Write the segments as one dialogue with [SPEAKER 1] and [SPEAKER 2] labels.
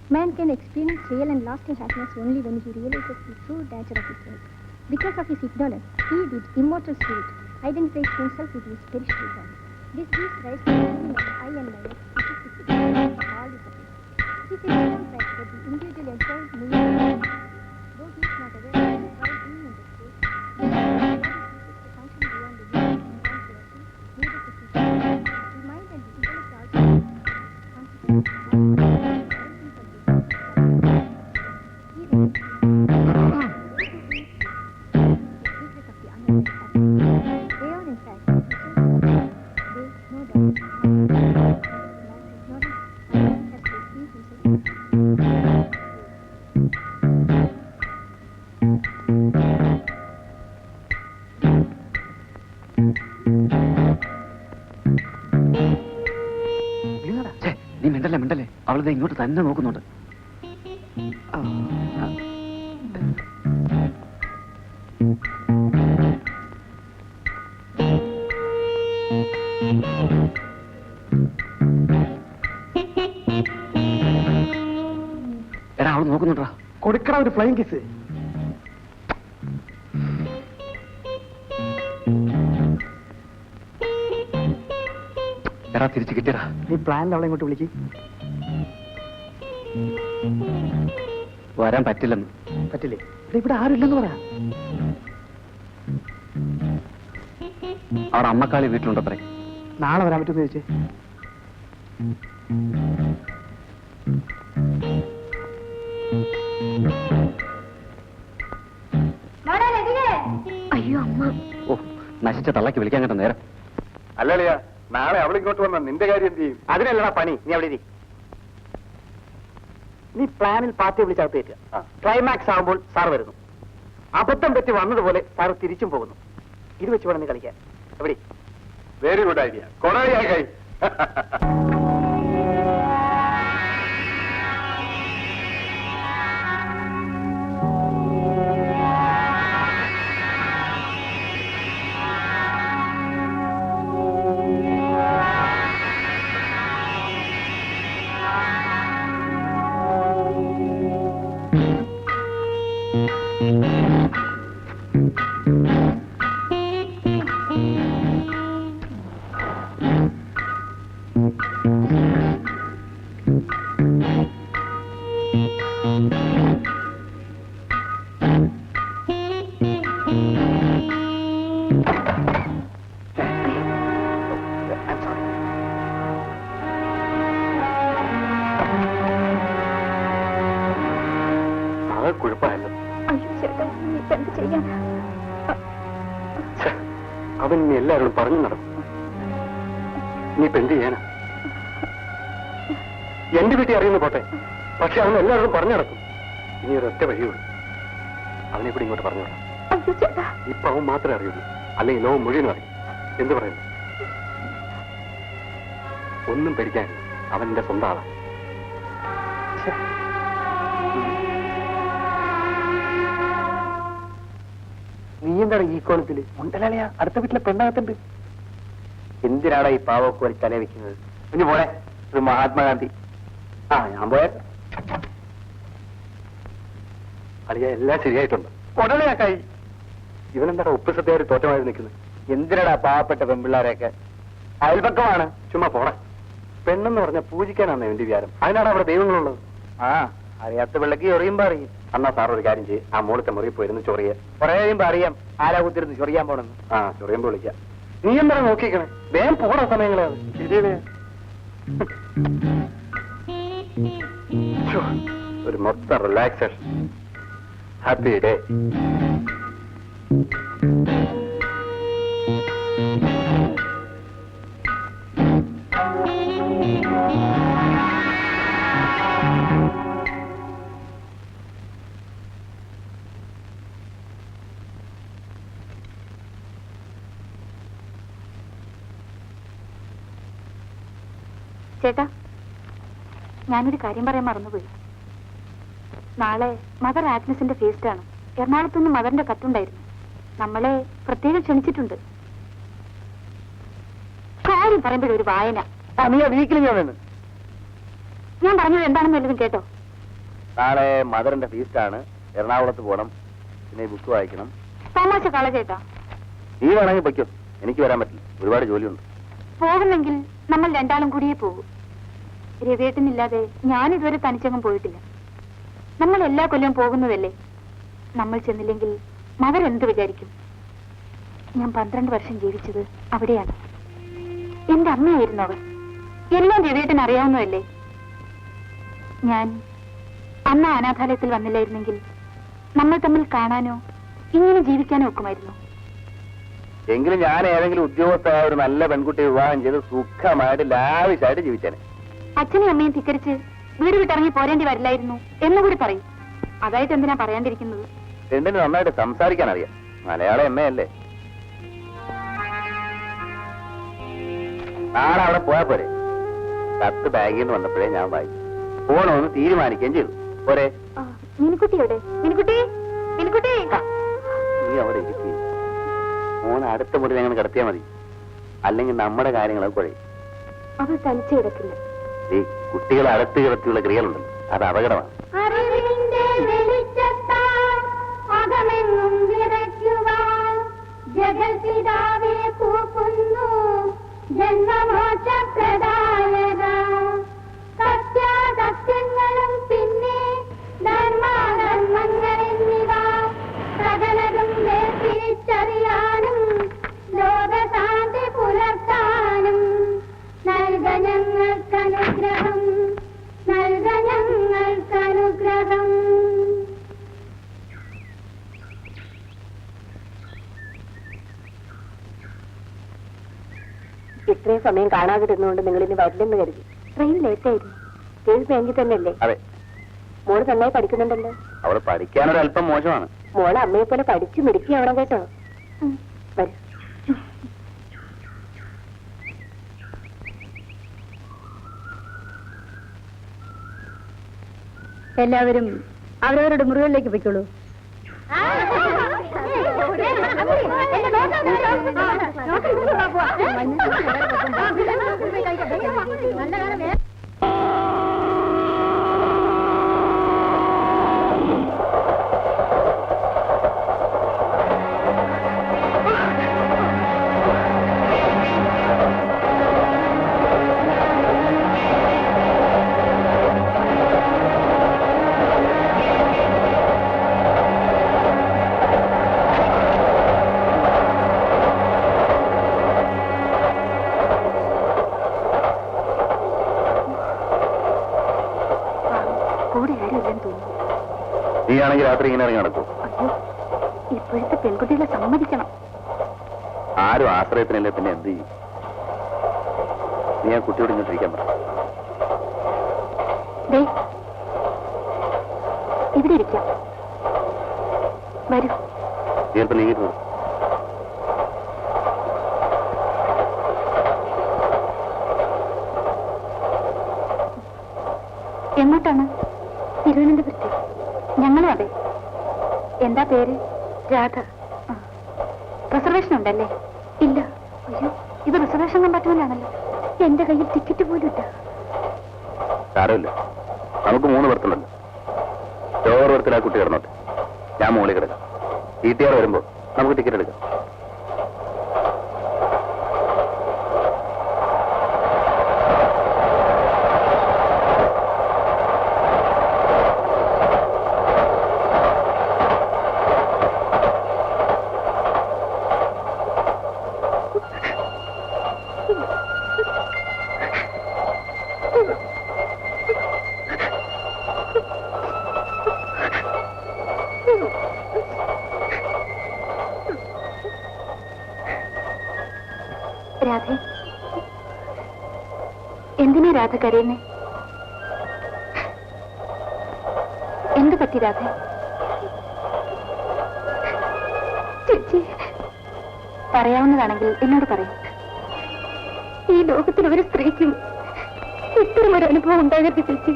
[SPEAKER 1] Man can experience real and lasting happiness only when he realizes the true nature of his life. Because of his ignorance, he, the immortal spirit, identifies himself with his perishable body. This gives rise to the feeling of I and my, which is the significance of all the subjects. It is a different fact that the individual enters moving, though he is not aware of it while being in the state, the body ceases to function beyond the limits of non-creation, needed to see. The mind and the intellect also consequently.
[SPEAKER 2] നീ മിണ്ടല്ലേ മിണ്ടല്ലേ, അവളിത് ഇങ്ങോട്ട് തന്നെ നോക്കുന്നുണ്ട്. എടാ അവൾ നോക്കുന്നുണ്ടാ,
[SPEAKER 3] കൊടുക്കട ഒരു flying kiss.
[SPEAKER 2] എടാ തിരിച്ചു കിട്ടിയടാ.
[SPEAKER 3] നീ പ്ലാനിൽ അവളെ ഇങ്ങോട്ട് വിളിക്ക്.
[SPEAKER 2] വരാൻ പറ്റില്ലെന്ന്.
[SPEAKER 3] പറ്റില്ലേ? ഇവിടെ ആരുമില്ലെന്ന് പറയാ.
[SPEAKER 2] അവിടെ അമ്മക്കാളി വീട്ടിലുണ്ടത്രേ.
[SPEAKER 3] നാളെ വരാൻ പറ്റുമെന്ന് ചോദിച്ചേ.
[SPEAKER 1] അയ്യോ അമ്മ.
[SPEAKER 2] ഓ, നശിച്ച തള്ളക്ക് വിളിക്കാൻ കേട്ട നേരം.
[SPEAKER 4] അല്ലല്ലയാ, നാളെ അവളിങ്ങോട്ട് വന്ന നിന്റെ കാര്യം എന്ത് ചെയ്യും?
[SPEAKER 3] അതിനല്ലടാ പണി. നീ അവിടെ ഇരി. നീ പ്ലാനിൽ പാർട്ടിയെ വിളിച്ചകത്തേക്ക്. ക്ലൈമാക്സ് ആകുമ്പോൾ സാർ വരുന്നു. അബദ്ധം പറ്റി വന്നതുപോലെ സാർ തിരിച്ചും പോകുന്നു. ഇത് വെച്ച് വേണം നീ കളിക്കാൻ. എവിടെ?
[SPEAKER 4] Very good idea. കൊറേ കുഴപ്പമായല്ലോ. അവൻ ഇനി എല്ലാവരോടും പറഞ്ഞു നടക്കും. നീയിപ്പോ എന്ത് ചെയ്യാനാ? എന്റെ വീട്ടിൽ അറിയുന്ന പോട്ടെ, പക്ഷെ അവൻ എല്ലാവരോടും പറഞ്ഞു നടക്കും. ഇനി ഒരൊറ്റ വഴിയുള്ളൂ, അവനെ കൂടി ഇങ്ങോട്ട് പറഞ്ഞു വിടാം. ഇപ്പൊ അവൻ മാത്രമേ അറിയുള്ളൂ, അല്ലെങ്കിൽ ലോകം മുഴുവനും അറിയും. എന്ത് പറയുന്നു? ഒന്നും പേടിക്കാനില്ല, അവൻ എന്റെ സ്വന്തം ആളാണ്.
[SPEAKER 3] നീ എന്താണ് ഈ കോലത്തില്? ഉണ്ടല്ലേ, അടുത്ത വീട്ടിലെ പെണ്ണകത്തുണ്ട്. എന്തിനാടാ ഈ പാവൊക്കെ ഒരു തല വെക്കുന്നത്? ഇനി പോടെ, ഒരു മഹാത്മാഗാന്ധി. ഞാൻ പോയ
[SPEAKER 4] അളിയ എല്ലാം ശരിയായിട്ടുണ്ട്.
[SPEAKER 3] ഉടനെയാക്കായി.
[SPEAKER 4] ഇവനെന്താ ഉപ്പ് സത്യമായിട്ട് തോറ്റമായി നിൽക്കുന്നത്?
[SPEAKER 3] എന്തിനാടാ പാവപ്പെട്ട പെൺപിള്ളാരെയൊക്കെ? അയൽപക്കമാണ്.
[SPEAKER 4] ചുമ്മാ പോടാ. പെണ്ണെന്ന് പറഞ്ഞാൽ പൂജിക്കാനാണ് എന്റെ വിചാരം. അതിനാണ് അവിടെ ദൈവങ്ങളുള്ളത്.
[SPEAKER 3] അറിയാത്ത പിള്ളക്ക് ചൊറിയുമ്പോ അറിയും.
[SPEAKER 4] അന്നാ സാർ ഒരു കാര്യം ചെയ്യും, ആ മോളത്തെ മുറി പോയിരുന്നു ചൊറിയ.
[SPEAKER 3] കുറെ കഴിയുമ്പോ അറിയാം ആരാ കുത്തിരുന്ന് ചൊറിയാൻ പോണെന്ന്.
[SPEAKER 4] ചൊറിയുമ്പോ വിളിക്കാം. നീ എന്താ നോക്കിക്കണേ? വേഗം പോടാ, സമയങ്ങളാണ്. ഒരു മൊത്തം റിലാക്സേഷൻ. Happy day.
[SPEAKER 1] ചേട്ടാ, ഞാനൊരു കാര്യം പറയാൻ മറന്നുപോയി. നാളെ മദർ ആഗ്നസിന്റെ ഫീസ്റ്റ് ആണ്. എറണാകുളത്തുനിന്ന് മദറിന്റെ കത്തുണ്ടായിരുന്നു. നമ്മളെ പ്രത്യേകം ക്ഷണിച്ചിട്ടുണ്ട്. കാര്യം പറയുമ്പോഴൊരു വായന.
[SPEAKER 3] നീ വീക്കിൽ
[SPEAKER 1] ഞാൻ പറഞ്ഞത് എന്താണെന്ന് വല്ലതും കേട്ടോ?
[SPEAKER 3] നാളെ മദറിന്റെ ഫീസ്റ്റാണ്. എറണാകുളത്ത് പോകണം. പിന്നെ ബുക്ക് വായിക്കണം.
[SPEAKER 5] തമാശ കളചേട്ടാ.
[SPEAKER 3] നീ വേണമെങ്കിൽ പൊയ്ക്കോ, എനിക്ക് വരാൻ പറ്റില്ല, ഒരുപാട് ജോലിയുണ്ട്.
[SPEAKER 5] പോകുന്നെങ്കിൽ നമ്മൾ രണ്ടാളും കൂടിയേ പോകൂ. രവിയേട്ടനില്ലാതെ ഞാനിതുവരെ തനിച്ചങ്ങും പോയിട്ടില്ല. നമ്മൾ എല്ലാ കൊല്ലവും പോകുന്നതല്ലേ. നമ്മൾ ചെന്നില്ലെങ്കിൽ മകൻ എന്ത് വിചാരിക്കും? ഞാൻ 12 വർഷം ജീവിച്ചത് അവിടെയാണ്. എന്റെ അമ്മയായിരുന്നു അവർ. എല്ലാം രവിയേട്ടൻ അറിയാവുന്നതല്ലേ. ഞാൻ അന്ന് അനാഥാലയത്തിൽ വന്നില്ലായിരുന്നെങ്കിൽ നമ്മൾ തമ്മിൽ കാണാനോ ഇങ്ങനെ ജീവിക്കാനോ ഒക്കുമായിരുന്നു.
[SPEAKER 3] എങ്കിലും ഞാൻ ഏതെങ്കിലും ഉദ്യോഗസ്ഥയായ ഒരു നല്ല പെൺകുട്ടിയെ വിവാഹം ചെയ്ത് സുഖമായിട്ട് ലാവിശായിട്ട് ജീവിച്ചേനെ.
[SPEAKER 5] അച്ഛനെയും അമ്മയും ധിക്കരിച്ച് വീട് വിട്ടിറങ്ങി പോരേണ്ടി വരില്ലായിരുന്നു എന്നുകൂടി പറയും. അതായിട്ട് എന്തിനാ പറയാണ്ടിരിക്കുന്നത്?
[SPEAKER 3] രണ്ടിന് നന്നായിട്ട് സംസാരിക്കാൻ അറിയാം. മലയാളം എമ്മയല്ലേ. നാളെ അവിടെ പോയാ പോരെ. കത്ത് ബാഗിൽ നിന്ന് വന്നപ്പോഴേ ഞാൻ വായിച്ചു. പോണോന്ന് തീരുമാനിക്കുകയും ചെയ്തു. പോരെ.
[SPEAKER 5] മിനിക്കുട്ടിയോടെ? മിനിക്കുട്ടി, മിനിക്കുട്ടി.
[SPEAKER 3] നീ അവിടെ ഇരിക്കും. മോൻ അടുത്ത മുറി ഞങ്ങൾ കിടത്തിയാൽ മതി. അല്ലെങ്കിൽ നമ്മുടെ കാര്യങ്ങളൊക്കെ കുഴയും.
[SPEAKER 5] അവൾ തനിച്ച് കിടക്കില്ല.
[SPEAKER 3] ഈ കുട്ടികളെ അടുത്ത് കിടത്തിയുള്ള ക്രിയകളുണ്ടല്ലോ, അത് അപകടമാണ്.
[SPEAKER 1] സത്യങ്ങളും പിന്നെ ധർമ്മധർമ്മങ്ങളെന്നിവ സകലതും വേർതിരിച്ചറിയാനും ലോകശാന്തി പുലർത്താനും നൽക ഞങ്ങൾക്കനുഗ്രഹം, നൽക ഞങ്ങൾക്കനുഗ്രഹം.
[SPEAKER 5] ഇത്രയും സമയം കാണാതിരുന്നുകൊണ്ട് നിങ്ങൾ ഇനി വരില്ലെന്ന് കരുതി. ട്രെയിൻ ലേറ്റ് ആയിരുന്നു. സ്റ്റേജ് ബാങ്കിൽ തന്നെയല്ലേ?
[SPEAKER 3] അതെ.
[SPEAKER 5] മോള് നന്നായി പഠിക്കുന്നുണ്ടല്ലോ.
[SPEAKER 3] അവള് പഠിക്കാനൊരല്പം മോശമാണ്.
[SPEAKER 5] മോള് അമ്മയെ പോലെ പഠിച്ചു മിടുക്കിയാവണം കേട്ടോ. വരൂ.
[SPEAKER 1] എല്ലാവരും അവരവരുടെ മുറികളിലേക്ക് പോയിക്കോളൂ.
[SPEAKER 3] നീയാണെങ്കിൽ രാത്രി ഇങ്ങനെ ഇറങ്ങി നടക്കൂ.
[SPEAKER 5] ഇപ്പോഴത്തെ പെൺകുട്ടികളെ സമ്മതിക്കണം.
[SPEAKER 3] ആരും ആശ്രയത്തിനല്ലേ, പിന്നെ എന്ത് ചെയ്യും? നീ ആ കുട്ടിയോട് ഇങ്ങോട്ടിരിക്കാൻ പറ.
[SPEAKER 5] ഇവിടെ ഇരിക്കാം. വരൂ.
[SPEAKER 3] ചിലപ്പോൾ നീങ്ങിട്ട്
[SPEAKER 5] എങ്ങോട്ടാണ്? തിരുവനന്തപുരത്ത്. ഞങ്ങളും അതെ. എന്താ പേര്? രാധ. റിസർവേഷൻ ഉണ്ടല്ലേ? ഇല്ല. അയ്യോ, ഇത് റിസർവേഷൻ കമ്പാർട്ട്മെന്റാണല്ലോ. എന്റെ കയ്യിൽ ടിക്കറ്റ് പോലും ഇല്ല.
[SPEAKER 3] സാരമില്ല, നമുക്ക് 3 ബർത്തുണ്ടല്ലോ. ലോവർ ബർത്തിൽ ആ കുട്ടി കിടന്നോട്ടെ, ഞാൻ മുകളിൽ കിടക്കാം. TTR വരുമ്പോ നമുക്ക് ടിക്കറ്റ് എടുക്കാം.
[SPEAKER 5] രാധേ, എന്തിനാ രാധ കരയുന്നേ? എന്ത് പറ്റി രാധ? ചേച്ചി, പറയാവുന്നതാണെങ്കിൽ എന്നോട് പറയും. ഈ ലോകത്തിൽ ഒരു സ്ത്രീക്കും ഇത്തരമൊരു അനുഭവം ഉണ്ടാകരുത് ചേച്ചി.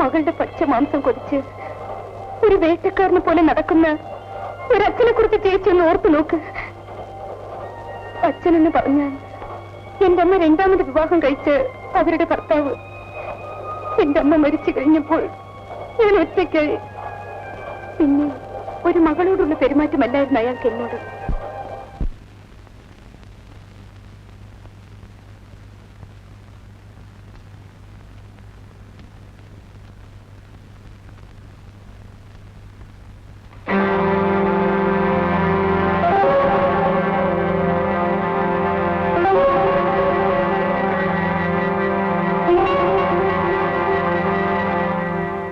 [SPEAKER 5] മകളുടെ പച്ച മാംസം കൊതിച്ച് ഒരു വേട്ടക്കാരനെ പോലെ നടക്കുന്ന ഒരച്ഛനെ കുറിച്ച് ചേച്ചി ഒന്ന് ഓർത്തു നോക്ക്. അച്ഛനെന്ന് പറഞ്ഞാൽ എന്റെ അമ്മ 2ാമത് വിവാഹം കഴിച്ച് അവരുടെ ഭർത്താവ്. എന്റെ അമ്മ മരിച്ചു കഴിഞ്ഞപ്പോൾ ഞാൻ ഒറ്റയ്ക്കായി. പിന്നെ ഒരു മകളോടുള്ള പെരുമാറ്റമല്ലായിരുന്നു അയാൾക്ക് എന്നോട്.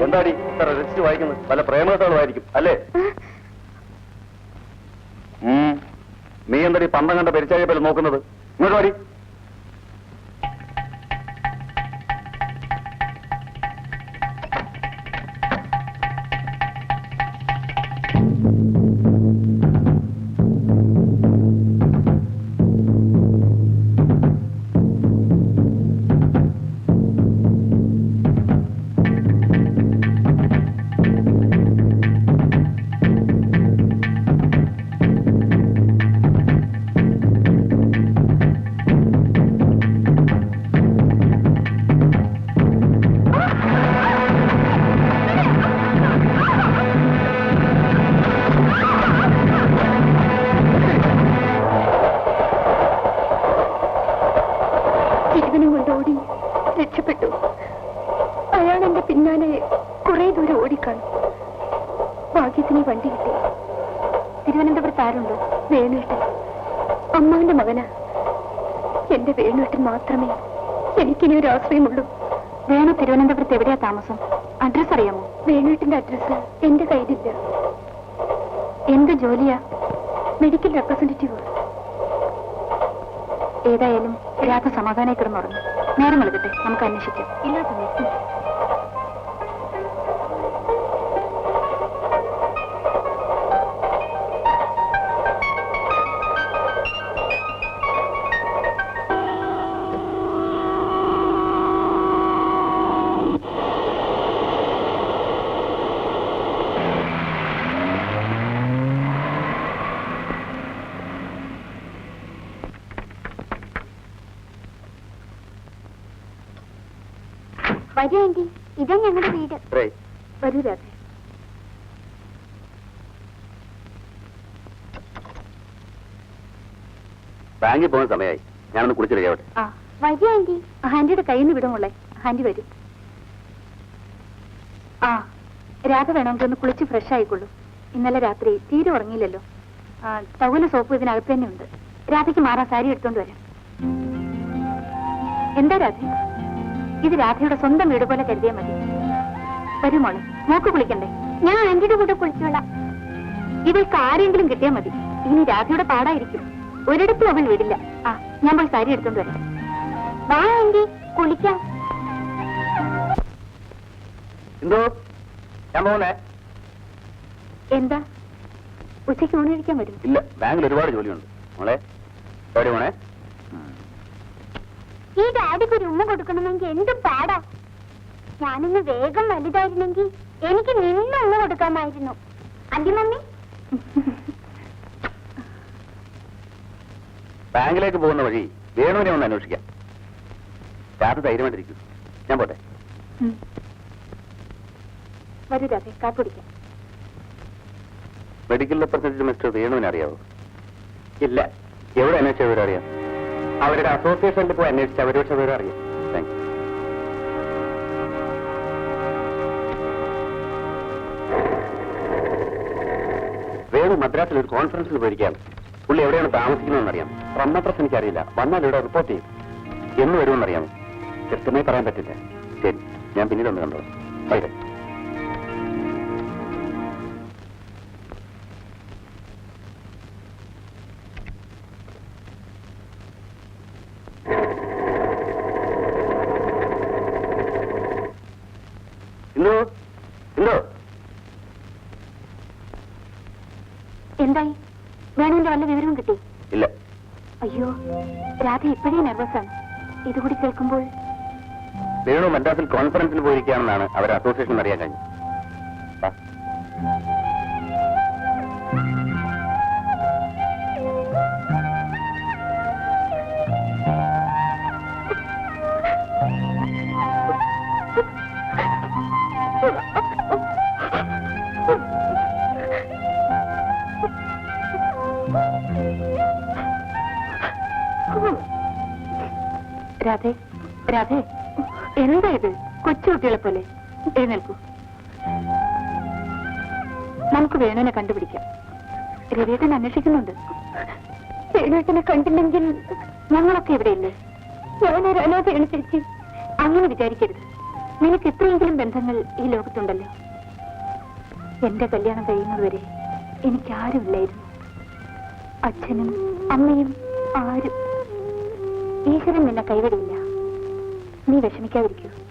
[SPEAKER 4] എന്താടി ഇത്ര രജിസ്റ്റർ വായിക്കുന്നത്? പല പ്രേമകഥകളായിരിക്കും അല്ലേ? നീ എന്താടി പന്തം കണ്ട പെരിച്ചായ പോലെ നോക്കുന്നത്? ഇങ്ങോട്ട് വാടി. ജീവനും കൊണ്ടോടി രക്ഷപ്പെട്ടു. അയാൾ എന്റെ പിന്നാലെ കുറെ ദൂരം ഓടിക്കാണും. ഭാഗ്യത്തിന് വണ്ടി കിട്ടി. തിരുവനന്തപുരത്ത് ആരുണ്ടോ? വേണുവേട്ടൻ. അമ്മാവിന്റെ മകനാ. എന്റെ വേണുവേട്ടൻ മാത്രമേ എനിക്കിനി ഒരു ആശ്രയമുള്ളൂ. വേണു തിരുവനന്തപുരത്ത് എവിടെയാ താമസം? അഡ്രസ് അറിയാമോ? വേണുവേട്ടന്റെ അഡ്രസ് എന്റെ കയ്യിലില്ല. എന്ത് ജോലിയാ? Medical representative. ഏതായാലും രാധ സമാധാനായി കിടന്നുറങ്ങും. നേരം വെളുക്കട്ടെ, നമുക്ക് അന്വേഷിക്കാം. ഇല്ലാ സമയത്ത്
[SPEAKER 1] വരൂ ആന്റി, ഇതാ ഞങ്ങളുടെ വീട്.
[SPEAKER 5] വരൂ രാധ.
[SPEAKER 4] ബാങ്കിൽ പോകുന്ന സമയമായി. ഞാനൊന്ന് കുളിച്ച് കഴിയാവട്ടെ.
[SPEAKER 1] വരൂ ആന്റി.
[SPEAKER 5] ആന്റിയുടെ കയ്യിൽ നിന്ന് വിടുമുള്ളേ. ആന്റി വരൂ. രാധ വേണമെങ്കിൽ ഒന്ന് കുളിച്ച് ഫ്രഷ് ആയിക്കൊള്ളൂ. ഇന്നലെ രാത്രി തീരെ ഉറങ്ങിയില്ലല്ലോ. ടവല് സോപ്പ് ഇതിനകത്ത് തന്നെ ഉണ്ട്. രാധയ്ക്ക് മാറാൻ സാരി എടുത്തോണ്ട് വരാം. എന്താ രാധ? ഇത് രാധയുടെ സ്വന്തം വീട് പോലെ കരുതിയാൽ മതി. വരൂ മോളെ, മോക്ക് കുളിക്കണ്ടേ?
[SPEAKER 1] ഞാൻ ആന്റിയുടെ കൂടെ കുളിച്ചോളാം.
[SPEAKER 5] ഇവൾക്ക് ആരെങ്കിലും കിട്ടിയാൽ മതി. ഇനി രാധയുടെ പാടായിരിക്കും. ഒരിടത്തും അവൾ വിടില്ല. ഞാൻ പോയി സാരി എടുത്തോണ്ട് വരാം.
[SPEAKER 1] വാ ആന്റി, കുളിക്കാം.
[SPEAKER 4] എന്തോ ഞാൻ പോകുന്നേ.
[SPEAKER 5] എന്താ? ഉച്ചയ്ക്ക് ഊണ് കഴിക്കാൻ വരും?
[SPEAKER 4] ഇല്ല, ബാങ്കിൽ ഒരുപാട് ജോലിയുണ്ട്. മോളെ എവിടെ പോണേ?
[SPEAKER 1] ഈ ഡാഡിക്ക് ഒരു ഉമ്മ കൊടുക്കണമെങ്കിൽ എന്ത് പാടാ. ഞാനൊന്ന് വേഗം വലുതായിരുന്നെങ്കിൽ എനിക്ക് നിന്ന് ഉമ്മ കൊടുക്കാമായിരുന്നു. അന്റി മമ്മി.
[SPEAKER 4] ബാങ്കിലേക്ക് പോകുന്ന വഴി വേണുവിനെ ഒന്ന് അന്വേഷിക്കാം. രാത്രി ധൈര്യമായിട്ടിരിക്കും. ഞാൻ പോട്ടെ.
[SPEAKER 5] വരൂ രാധ, കാപ്പി കുടിക്കാം.
[SPEAKER 4] മെഡിക്കൽ റെപ്രസെന്റേറ്റീവ് മിസ്റ്റർ വേണുവിനെ അറിയാവോ? ഇല്ല. എവിടെ അന്വേഷിച്ച വിവരം അറിയാം? അവരുടെ അസോസിയേഷനിൽ പോയി അന്വേഷിച്ച അവരോട് വിവരം അറിയാം. Thank you. വേണു മദ്രാസിൽ ഒരു കോൺഫറൻസിൽ പോയിരിക്കുകയാണ്. പുള്ളി എവിടെയാണ് താമസിക്കുന്നതെന്നറിയാം. ഫ്രം അഡ്രസ് എനിക്കറിയില്ല. വന്നാൽ ഇവിടെ റിപ്പോർട്ട് ചെയ്യും. എന്ന് വരുമെന്നറിയാമോ? കൃത്യമായി പറയാൻ പറ്റില്ല. ശരി, ഞാൻ പിന്നീട് ഒന്ന് കണ്ടോളാം. ബൈ.
[SPEAKER 5] എന്തായി? വേണുവിന്റെ വല്ല വിവരവും കിട്ടി?
[SPEAKER 4] ഇല്ല.
[SPEAKER 5] അയ്യോ, രാധ ഇപ്പോഴേ നെർവസാണ്. ഇതുകൂടി കേൾക്കുമ്പോൾ.
[SPEAKER 4] വേണു മദ്രാസിൽ കോൺഫറൻസിൽ പോയിരിക്കുകയാണെന്നാണ് അവർ അസോസിയേഷൻ അറിയാൻ കഴിഞ്ഞു.
[SPEAKER 5] രാധേ രാധേ, എന്താ ഇത്? കൊച്ചുകുട്ടികളെ പോലെ എഴുന്നേൽക്കൂ. നമുക്ക് വേണുവിനെ കണ്ടുപിടിക്കാം. രവിയേട്ടൻ അന്വേഷിക്കുന്നുണ്ട്. വേണുവേട്ടനെ കണ്ടില്ലെങ്കിൽ ഞങ്ങളൊക്കെ ഇവിടെയില്ലേ? ഞാനൊരു അനാഥയാണ് ചേച്ചി. അങ്ങനെ വിചാരിക്കരുത്. നിനക്ക് എത്രയെങ്കിലും ബന്ധങ്ങൾ ഈ ലോകത്തുണ്ടല്ലോ. എന്റെ കല്യാണം കഴിയുന്നതുവരെ എനിക്കാരുമില്ലായിരുന്നു. അച്ഛനും അമ്മയും ആരും. ഈശ്വരൻ നിന്നെ കൈവിടില്ല. നീ വിഷമിക്കാതിരിക്കൂ.